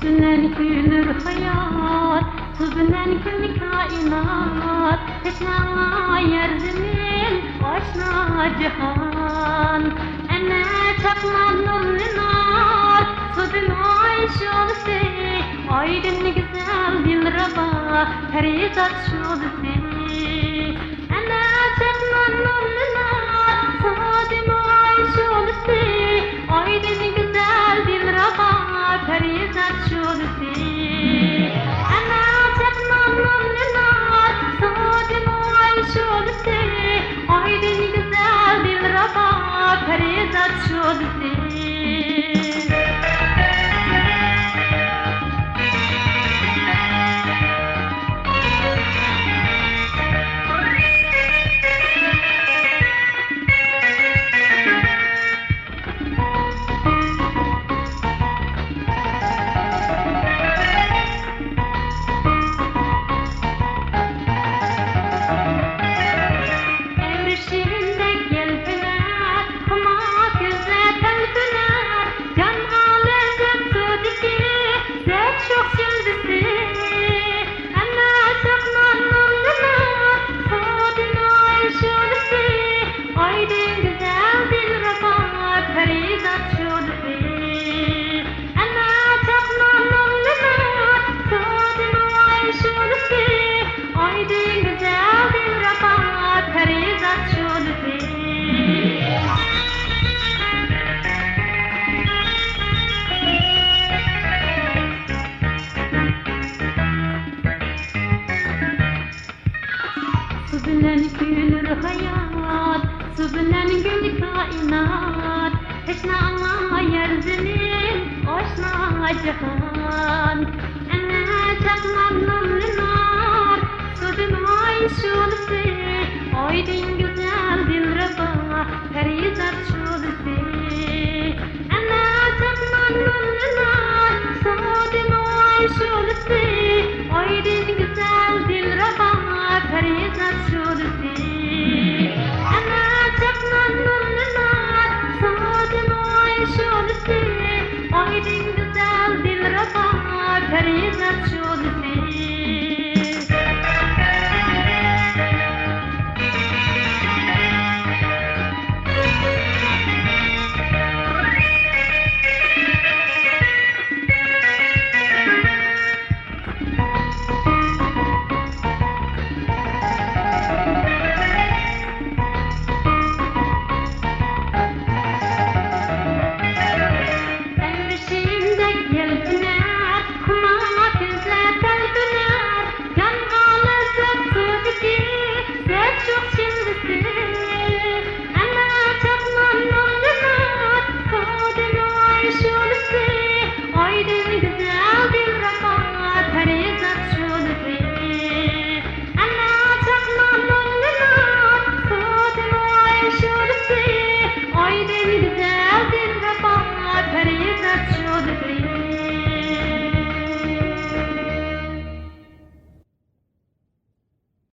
Sübülen gülür hayat, sübülen gül kainat. Teşna yerzimin, aşna cihan. Ene çakman nurlunar, sübül ayş olse. Aydın güzel dil raba, ferizat şolse. Ene çakman nurlunar, sübül ayş olse. Aydın güzel dil raba, ferizat şolse. Ene çakman nurlunar, sübül ayş olse. Aydın güzel dil raba, ferizat şolse. Sübülen gülür hayat, sübülen gül kainat. Teşna yerzimin, aşna cihan. Ene çakman nurlunar, sübül ayş olse. Aydın güzel dil raba, ferizat şolse. Ene çakman nurlunar, sübül ayş olse. Aydın güzel dil raba, ferizat şolse. Ene çakman nurlunar, sübül ayş olse. Aydın güzel dil raba, ferizat şolse.